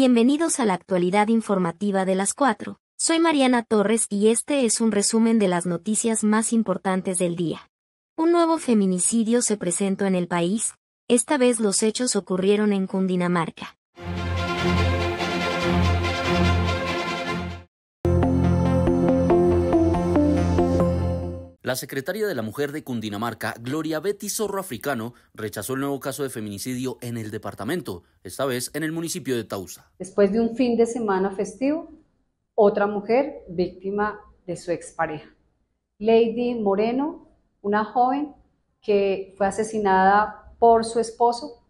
Bienvenidos a la actualidad informativa de las 4. Soy Mariana Torres y este es un resumen de las noticias más importantes del día. Un nuevo feminicidio se presentó en el país, esta vez los hechos ocurrieron en Cundinamarca. La secretaria de la Mujer de Cundinamarca, Gloria Betty Zorro Africano, rechazó el nuevo caso de feminicidio en el departamento, esta vez en el municipio de Tausa. Después de un fin de semana festivo, otra mujer víctima de su expareja. Lady Moreno, una joven que fue asesinada por su esposo,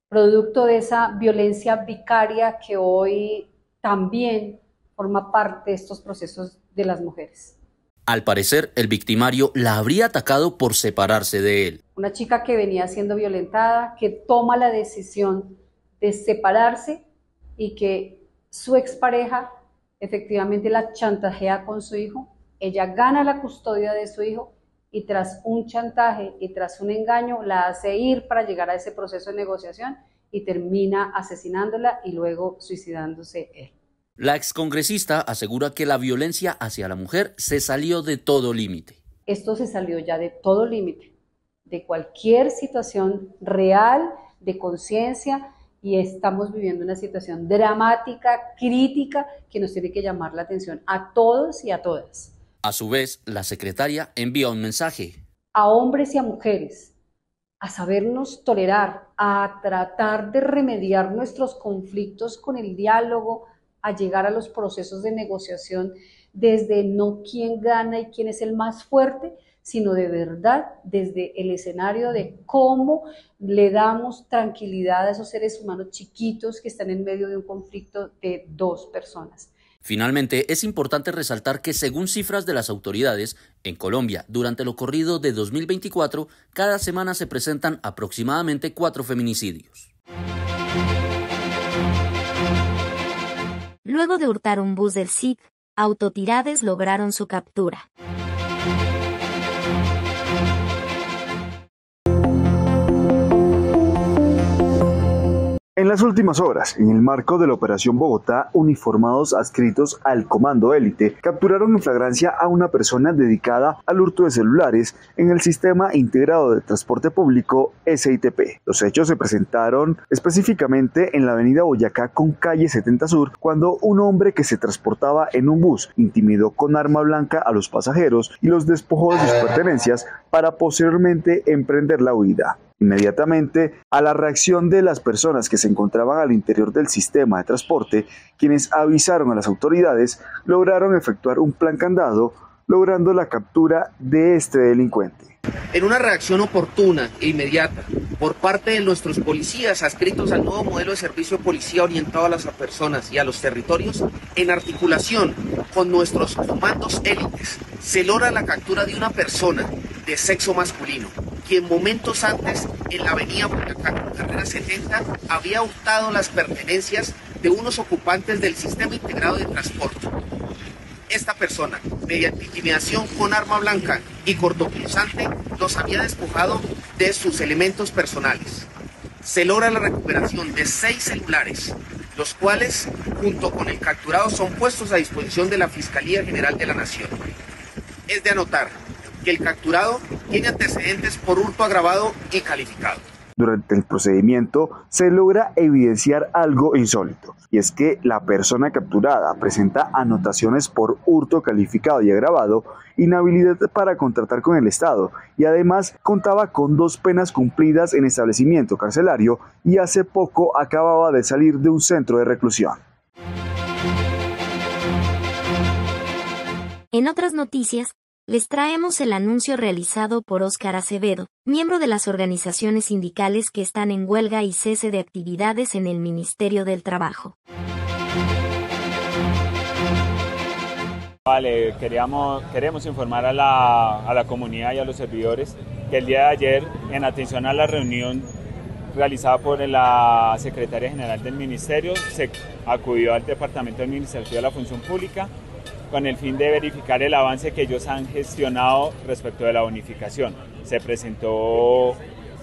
producto de esa violencia vicaria que hoy también forma parte de estos procesos de las mujeres. Al parecer, el victimario la habría atacado por separarse de él. Una chica que venía siendo violentada, que toma la decisión de separarse y que su expareja efectivamente la chantajea con su hijo. Ella gana la custodia de su hijo y tras un chantaje y tras un engaño la hace ir para llegar a ese proceso de negociación y termina asesinándola y luego suicidándose él. La excongresista asegura que la violencia hacia la mujer se salió de todo límite. Esto se salió ya de todo límite, de cualquier situación real, de conciencia, y estamos viviendo una situación dramática, crítica, que nos tiene que llamar la atención a todos y a todas. A su vez, la secretaria envía un mensaje a hombres y a mujeres, a sabernos tolerar, a tratar de remediar nuestros conflictos con el diálogo, a llegar a los procesos de negociación desde no quién gana y quién es el más fuerte, sino de verdad desde el escenario de cómo le damos tranquilidad a esos seres humanos chiquitos que están en medio de un conflicto de dos personas. Finalmente, es importante resaltar que según cifras de las autoridades, en Colombia, durante lo corrido de 2024, cada semana se presentan aproximadamente 4 feminicidios. Luego de hurtar un bus del CID, autotirades lograron su captura. En las últimas horas, en el marco de la Operación Bogotá, uniformados adscritos al Comando Élite capturaron en flagrancia a una persona dedicada al hurto de celulares en el Sistema Integrado de Transporte Público SITP. Los hechos se presentaron específicamente en la avenida Boyacá con calle 70 Sur, cuando un hombre que se transportaba en un bus intimidó con arma blanca a los pasajeros y los despojó de sus pertenencias para posteriormente emprender la huida. Inmediatamente, a la reacción de las personas que se encontraban al interior del sistema de transporte, quienes avisaron a las autoridades, lograron efectuar un plan candado, logrando la captura de este delincuente. En una reacción oportuna e inmediata por parte de nuestros policías adscritos al nuevo modelo de servicio de policía orientado a las personas y a los territorios, en articulación con nuestros comandos élites, se logra la captura de una persona de sexo masculino, quien momentos antes en la avenida Boyacá con carrera 70 había hurtado las pertenencias de unos ocupantes del Sistema Integrado de Transporte. Esta persona, mediante intimidación con arma blanca y cortopunzante, los había despojado de sus elementos personales. Se logra la recuperación de 6 celulares, los cuales, junto con el capturado, son puestos a disposición de la Fiscalía General de la Nación. Es de anotar que el capturado tiene antecedentes por hurto agravado y calificado. Durante el procedimiento se logra evidenciar algo insólito, y es que la persona capturada presenta anotaciones por hurto calificado y agravado, inhabilidad para contratar con el Estado, y además contaba con 2 penas cumplidas en establecimiento carcelario y hace poco acababa de salir de un centro de reclusión. En otras noticias, les traemos el anuncio realizado por Óscar Acevedo, miembro de las organizaciones sindicales que están en huelga y cese de actividades en el Ministerio del Trabajo. Vale, queremos informar a la comunidad y a los servidores que el día de ayer, en atención a la reunión realizada por la Secretaria General del Ministerio, se acudió al Departamento Administrativo de la Función Pública con el fin de verificar el avance que ellos han gestionado respecto de la bonificación. Se presentó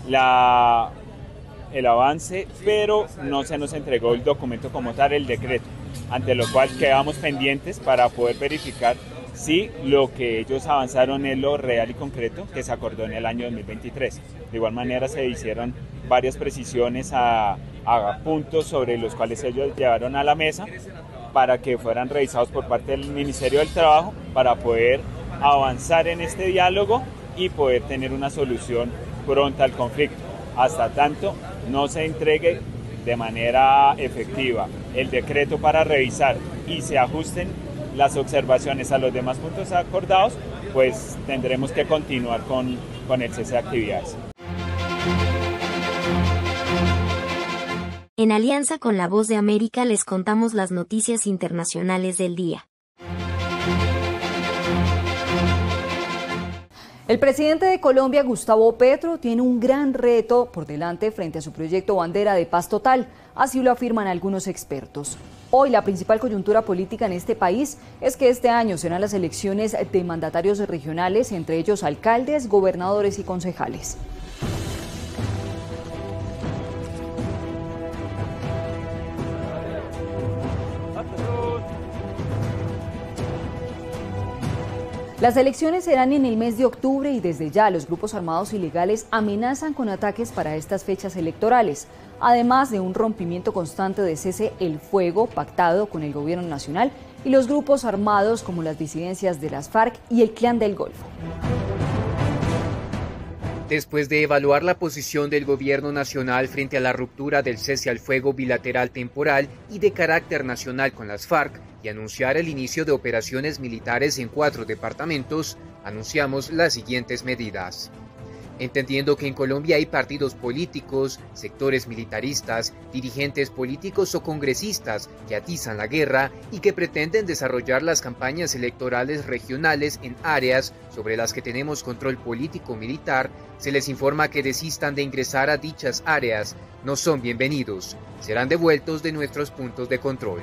la el avance, pero no se nos entregó el documento como tal, el decreto, ante lo cual quedamos pendientes para poder verificar si lo que ellos avanzaron es lo real y concreto que se acordó en el año 2023. De igual manera se hicieron varias precisiones a puntos sobre los cuales ellos llevaron a la mesa para que fueran revisados por parte del Ministerio del Trabajo para poder avanzar en este diálogo y poder tener una solución pronta al conflicto. Hasta tanto no se entregue de manera efectiva el decreto para revisar y se ajusten las observaciones a los demás puntos acordados, pues tendremos que continuar con el cese de actividades. En alianza con La Voz de América les contamos las noticias internacionales del día. El presidente de Colombia, Gustavo Petro, tiene un gran reto por delante frente a su proyecto Bandera de Paz Total, así lo afirman algunos expertos. Hoy la principal coyuntura política en este país es que este año serán las elecciones de mandatarios regionales, entre ellos alcaldes, gobernadores y concejales. Las elecciones serán en el mes de octubre y desde ya los grupos armados ilegales amenazan con ataques para estas fechas electorales, además de un rompimiento constante de cese el fuego pactado con el gobierno nacional y los grupos armados como las disidencias de las FARC y el Clan del Golfo. Después de evaluar la posición del gobierno nacional frente a la ruptura del cese al fuego bilateral temporal y de carácter nacional con las FARC y anunciar el inicio de operaciones militares en 4 departamentos, anunciamos las siguientes medidas. Entendiendo que en Colombia hay partidos políticos, sectores militaristas, dirigentes políticos o congresistas que atizan la guerra y que pretenden desarrollar las campañas electorales regionales en áreas sobre las que tenemos control político-militar, se les informa que desistan de ingresar a dichas áreas. No son bienvenidos. Serán devueltos de nuestros puntos de control.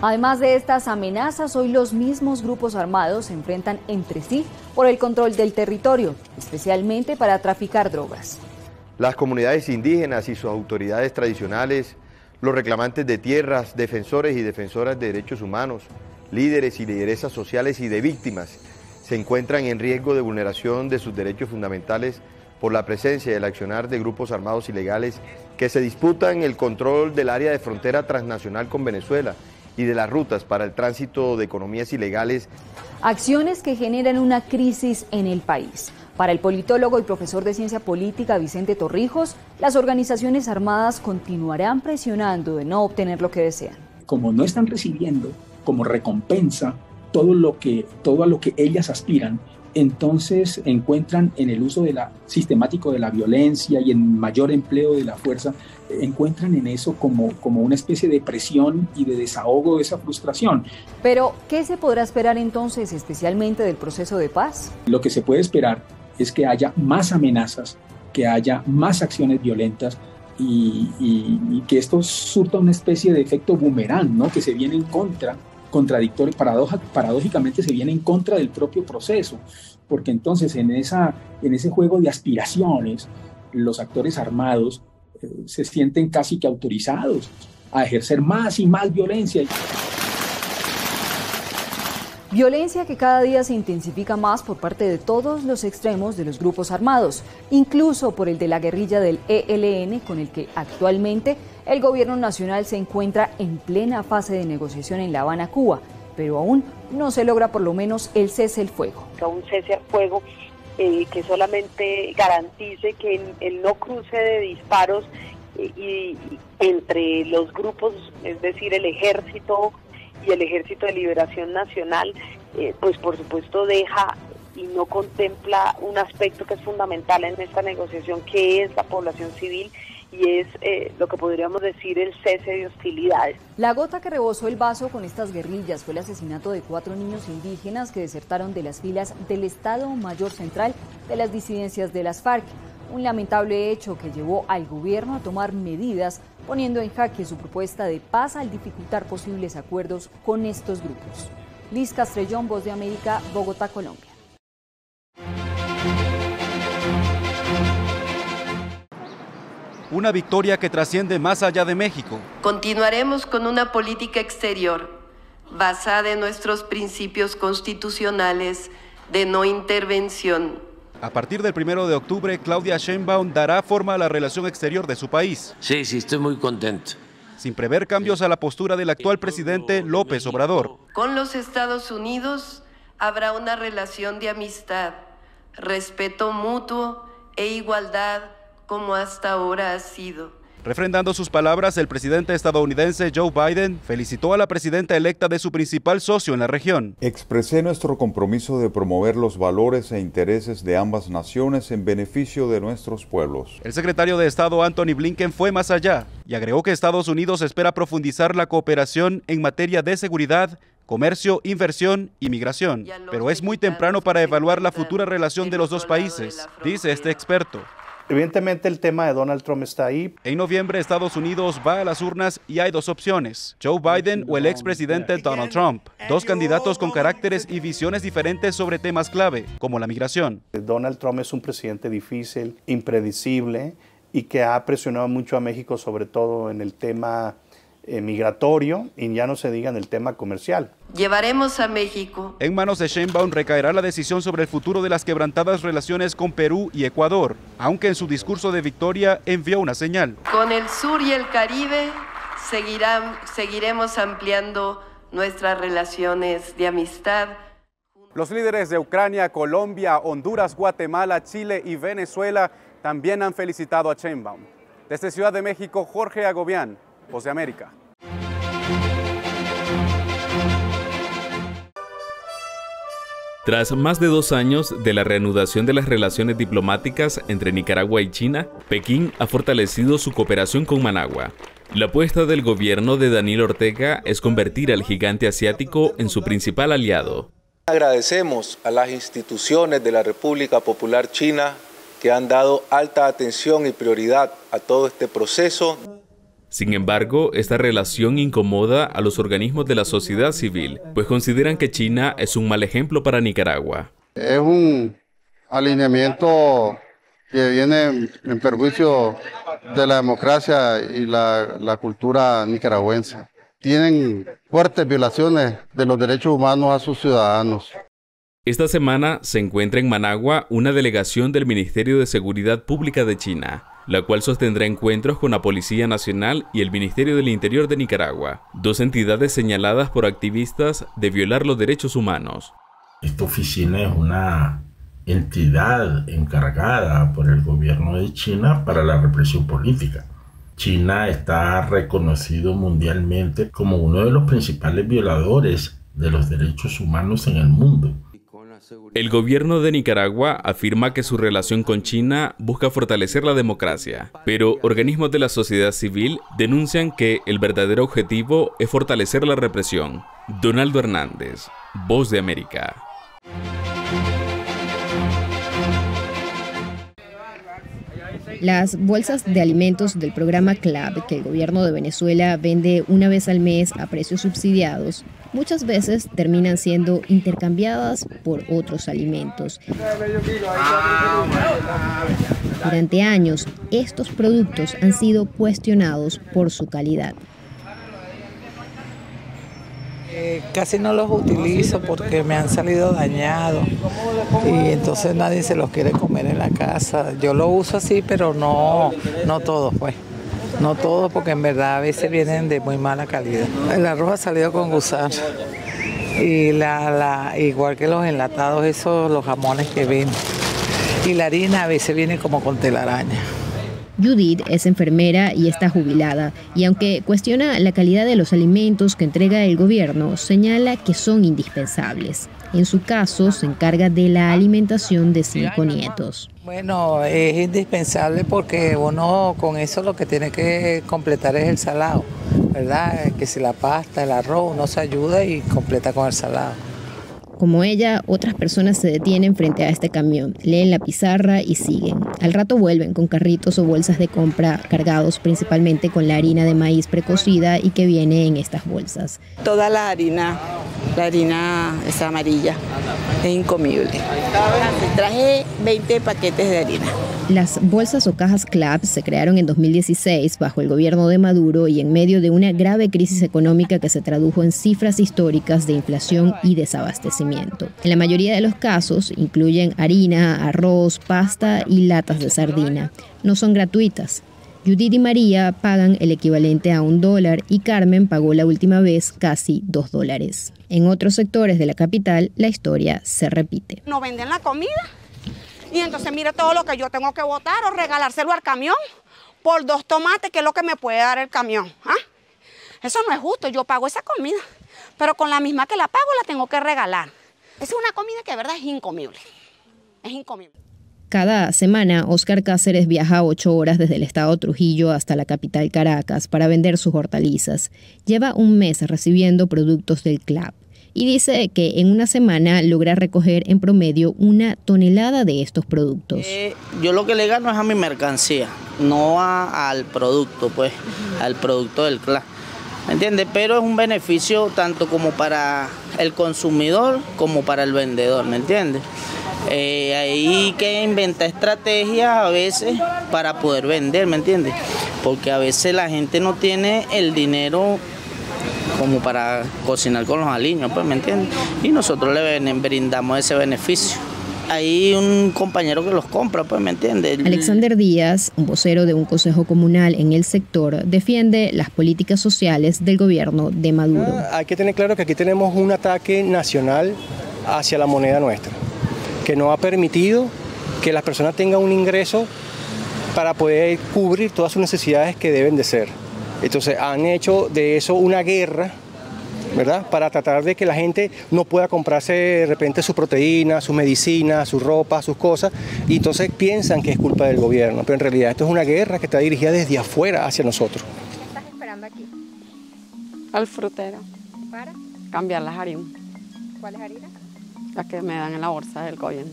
Además de estas amenazas, hoy los mismos grupos armados se enfrentan entre sí por el control del territorio, especialmente para traficar drogas. Las comunidades indígenas y sus autoridades tradicionales, los reclamantes de tierras, defensores y defensoras de derechos humanos, líderes y lideresas sociales y de víctimas, se encuentran en riesgo de vulneración de sus derechos fundamentales por la presencia y el accionar de grupos armados ilegales que se disputan el control del área de frontera transnacional con Venezuela y de las rutas para el tránsito de economías ilegales. Acciones que generan una crisis en el país. Para el politólogo y profesor de ciencia política Vicente Torrijos, las organizaciones armadas continuarán presionando de no obtener lo que desean. Como no están recibiendo como recompensa todo a lo que ellas aspiran, entonces encuentran en el uso sistemático de la violencia y en mayor empleo de la fuerza, encuentran en eso como una especie de presión y de desahogo de esa frustración. Pero, ¿qué se podrá esperar entonces, especialmente del proceso de paz? Lo que se puede esperar es que haya más amenazas, que haya más acciones violentas y que esto surta una especie de efecto boomerang, ¿no? Que se viene en contra, contradictorio, paradójicamente se viene en contra del propio proceso, porque entonces en ese juego de aspiraciones, los actores armados se sienten casi que autorizados a ejercer más y más violencia. Violencia que cada día se intensifica más por parte de todos los extremos de los grupos armados, incluso por el de la guerrilla del ELN, con el que actualmente el gobierno nacional se encuentra en plena fase de negociación en La Habana, Cuba, pero aún no se logra por lo menos el cese al fuego. Un cese al fuego que solamente garantice que el no cruce de disparos y entre los grupos, es decir, el ejército y el Ejército de Liberación Nacional, pues por supuesto deja y no contempla un aspecto que es fundamental en esta negociación, que es la población civil, y es lo que podríamos decir el cese de hostilidades. La gota que rebosó el vaso con estas guerrillas fue el asesinato de 4 niños indígenas que desertaron de las filas del Estado Mayor Central de las disidencias de las FARC. Un lamentable hecho que llevó al gobierno a tomar medidas poniendo en jaque su propuesta de paz al dificultar posibles acuerdos con estos grupos. Liz Castrellón, Voz de América, Bogotá, Colombia. una victoria que trasciende más allá de México. Continuaremos con una política exterior basada en nuestros principios constitucionales de no intervención. A partir del 1 de octubre, Claudia Sheinbaum dará forma a la relación exterior de su país. Sí, estoy muy contento. Sin prever cambios a la postura del actual presidente López Obrador. Con los Estados Unidos habrá una relación de amistad, respeto mutuo e igualdad como hasta ahora ha sido. Refrendando sus palabras, el presidente estadounidense Joe Biden felicitó a la presidenta electa de su principal socio en la región. Expresé nuestro compromiso de promover los valores e intereses de ambas naciones en beneficio de nuestros pueblos. El secretario de Estado Antony Blinken fue más allá y agregó que Estados Unidos espera profundizar la cooperación en materia de seguridad, comercio, inversión y migración. Pero es muy temprano para evaluar la futura relación de los dos países, dice este experto. Evidentemente el tema de Donald Trump está ahí. En noviembre Estados Unidos va a las urnas y hay dos opciones, Joe Biden o el expresidente Donald Trump, dos candidatos con caracteres y visiones diferentes sobre temas clave, como la migración. Donald Trump es un presidente difícil, impredecible y que ha presionado mucho a México, sobre todo en el tema migratorio y ya no se diga en el tema comercial. Llevaremos a México. En manos de Sheinbaum recaerá la decisión sobre el futuro de las quebrantadas relaciones con Perú y Ecuador, aunque en su discurso de victoria envió una señal. Con el sur y el Caribe seguiremos ampliando nuestras relaciones de amistad. Los líderes de Ucrania, Colombia, Honduras, Guatemala, Chile y Venezuela también han felicitado a Sheinbaum. Desde Ciudad de México, Jorge Agobián, Voz de América. Tras más de 2 años de la reanudación de las relaciones diplomáticas entre Nicaragua y China, Pekín ha fortalecido su cooperación con Managua. La apuesta del gobierno de Daniel Ortega es convertir al gigante asiático en su principal aliado. Agradecemos a las instituciones de la República Popular China que han dado alta atención y prioridad a todo este proceso. Sin embargo, esta relación incomoda a los organismos de la sociedad civil, pues consideran que China es un mal ejemplo para Nicaragua. Es un alineamiento que viene en perjuicio de la democracia y la cultura nicaragüense. Tienen fuertes violaciones de los derechos humanos a sus ciudadanos. Esta semana se encuentra en Managua una delegación del Ministerio de Seguridad Pública de China, la cual sostendrá encuentros con la Policía Nacional y el Ministerio del Interior de Nicaragua, dos entidades señaladas por activistas de violar los derechos humanos. Esta oficina es una entidad encargada por el gobierno de China para la represión política. China está reconocido mundialmente como uno de los principales violadores de los derechos humanos en el mundo. El gobierno de Nicaragua afirma que su relación con China busca fortalecer la democracia, pero organismos de la sociedad civil denuncian que el verdadero objetivo es fortalecer la represión. Donaldo Hernández, Voz de América. Las bolsas de alimentos del programa CLAB, que el gobierno de Venezuela vende una vez al mes a precios subsidiados, muchas veces terminan siendo intercambiadas por otros alimentos. Durante años, estos productos han sido cuestionados por su calidad. Casi no los utilizo porque me han salido dañados y entonces nadie se los quiere comer en la casa. Yo lo uso así, pero no todos, pues. No todos, porque en verdad a veces vienen de muy mala calidad. El arroz ha salido con gusano y igual que los enlatados, esos, los jamones que vienen. Y la harina a veces viene como con telaraña. Judith es enfermera y está jubilada, y aunque cuestiona la calidad de los alimentos que entrega el gobierno, señala que son indispensables. En su caso, se encarga de la alimentación de 5 nietos. Bueno, es indispensable porque uno con eso lo que tiene que completar es el salado, ¿verdad? Que si la pasta, el arroz, uno se ayuda y completa con el salado. Como ella, otras personas se detienen frente a este camión, leen la pizarra y siguen. Al rato vuelven con carritos o bolsas de compra cargados principalmente con la harina de maíz precocida y que viene en estas bolsas. Toda la harina La harina es amarilla, es incomible. Traje 20 paquetes de harina. Las bolsas o cajas CLAP se crearon en 2016 bajo el gobierno de Maduro y en medio de una grave crisis económica que se tradujo en cifras históricas de inflación y desabastecimiento. En la mayoría de los casos incluyen harina, arroz, pasta y latas de sardina. No son gratuitas. Judith y María pagan el equivalente a $1 y Carmen pagó la última vez casi $2. En otros sectores de la capital, la historia se repite. No venden la comida y entonces mire todo lo que yo tengo que botar o regalárselo al camión por 2 tomates, que es lo que me puede dar el camión. Eso no es justo, yo pago esa comida, pero con la misma que la pago la tengo que regalar. Esa es una comida que de verdad es incomible, es incomible. Cada semana, Óscar Cáceres viaja 8 horas desde el estado Trujillo hasta la capital Caracas para vender sus hortalizas. Lleva un mes recibiendo productos del CLAP y dice que en una semana logra recoger en promedio 1 tonelada de estos productos. Yo lo que le gano es a mi mercancía, no al producto, pues, al producto del CLAP. ¿Me entiendes? Pero es un beneficio tanto como para el consumidor como para el vendedor, ¿me entiendes? Hay que inventar estrategias a veces para poder vender, ¿me entiendes? Porque a veces la gente no tiene el dinero como para cocinar con los aliños, pues, ¿me entiendes? Y nosotros le brindamos ese beneficio. Hay un compañero que los compra, pues, ¿me entiendes? Alexander Díaz, un vocero de un consejo comunal en el sector, defiende las políticas sociales del gobierno de Maduro. Hay que tener claro que aquí tenemos un ataque nacional hacia la moneda nuestra, que no ha permitido que las personas tengan un ingreso para poder cubrir todas sus necesidades que deben de ser. Entonces han hecho de eso una guerra, ¿verdad? Para tratar de que la gente no pueda comprarse de repente sus proteínas, sus medicinas, su ropa, sus cosas, y entonces piensan que es culpa del gobierno, pero en realidad esto es una guerra que está dirigida desde afuera hacia nosotros. ¿Qué estás esperando aquí? Al frutero. ¿Para? Cambiar las harinas. ¿Cuáles harinas? Las que me dan en la bolsa del gobierno.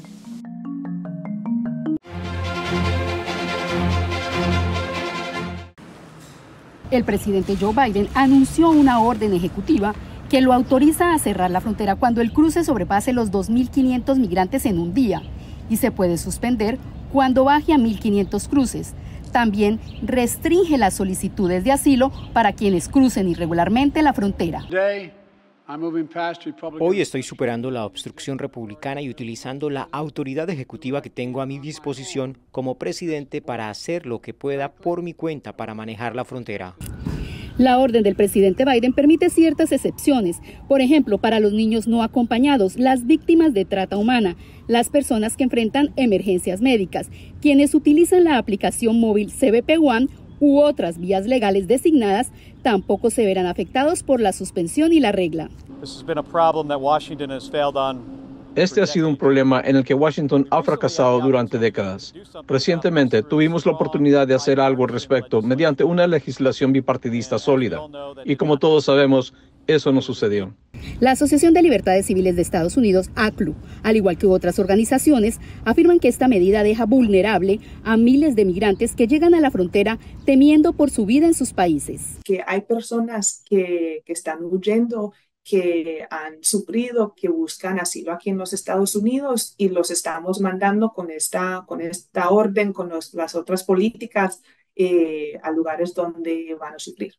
El presidente Joe Biden anunció una orden ejecutiva que lo autoriza a cerrar la frontera cuando el cruce sobrepase los 2.500 migrantes en un día y se puede suspender cuando baje a 1.500 cruces. También restringe las solicitudes de asilo para quienes crucen irregularmente la frontera. Hoy estoy superando la obstrucción republicana y utilizando la autoridad ejecutiva que tengo a mi disposición como presidente para hacer lo que pueda por mi cuenta para manejar la frontera. La orden del presidente Biden permite ciertas excepciones, por ejemplo, para los niños no acompañados, las víctimas de trata humana, las personas que enfrentan emergencias médicas, quienes utilizan la aplicación móvil CBP One u otras vías legales designadas, tampoco se verán afectados por la suspensión y la regla. Este ha sido un problema en el que Washington ha fracasado durante décadas. Recientemente tuvimos la oportunidad de hacer algo al respecto mediante una legislación bipartidista sólida. Y como todos sabemos, eso no sucedió. La Asociación de Libertades Civiles de Estados Unidos, ACLU, al igual que otras organizaciones, afirman que esta medida deja vulnerable a miles de migrantes que llegan a la frontera temiendo por su vida en sus países. Que hay personas que están huyendo, que han sufrido, que buscan asilo aquí en los Estados Unidos y los estamos mandando con esta orden, con las otras políticas a lugares donde van a sufrir.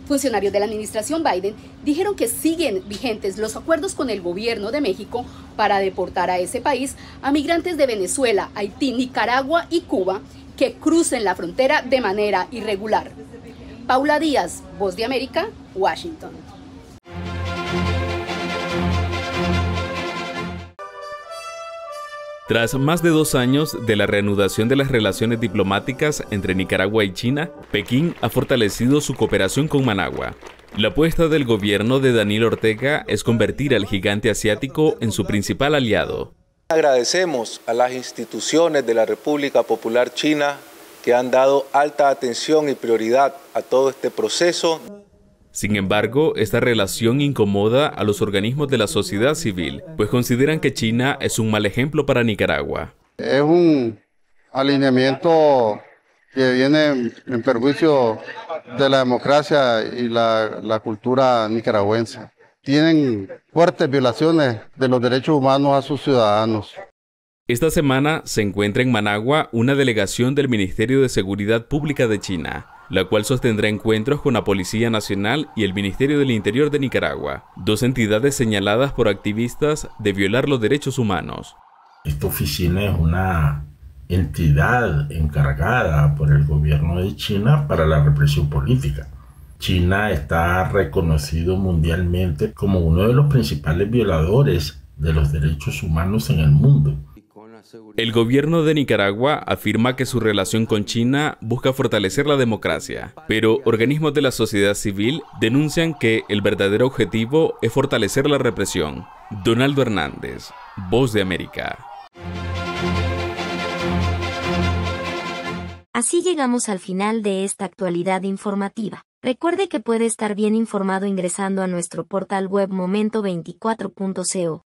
Funcionarios de la administración Biden dijeron que siguen vigentes los acuerdos con el gobierno de México para deportar a ese país a migrantes de Venezuela, Haití, Nicaragua y Cuba que crucen la frontera de manera irregular. Paula Díaz, Voz de América, Washington. Tras más de 2 años de la reanudación de las relaciones diplomáticas entre Nicaragua y China, Pekín ha fortalecido su cooperación con Managua. La apuesta del gobierno de Daniel Ortega es convertir al gigante asiático en su principal aliado. Agradecemos a las instituciones de la República Popular China que han dado alta atención y prioridad a todo este proceso. Sin embargo, esta relación incomoda a los organismos de la sociedad civil, pues consideran que China es un mal ejemplo para Nicaragua. Es un alineamiento que viene en perjuicio de la democracia y la cultura nicaragüense. tienen fuertes violaciones de los derechos humanos a sus ciudadanos. Esta semana se encuentra en Managua una delegación del Ministerio de Seguridad Pública de China, la cual sostendrá encuentros con la Policía Nacional y el Ministerio del Interior de Nicaragua, dos entidades señaladas por activistas de violar los derechos humanos. Esta oficina es una entidad encargada por el gobierno de China para la represión política. China está reconocido mundialmente como uno de los principales violadores de los derechos humanos en el mundo. El gobierno de Nicaragua afirma que su relación con China busca fortalecer la democracia, pero organismos de la sociedad civil denuncian que el verdadero objetivo es fortalecer la represión. Donaldo Hernández, Voz de América. Así llegamos al final de esta actualidad informativa. Recuerde que puede estar bien informado ingresando a nuestro portal web momento24.co.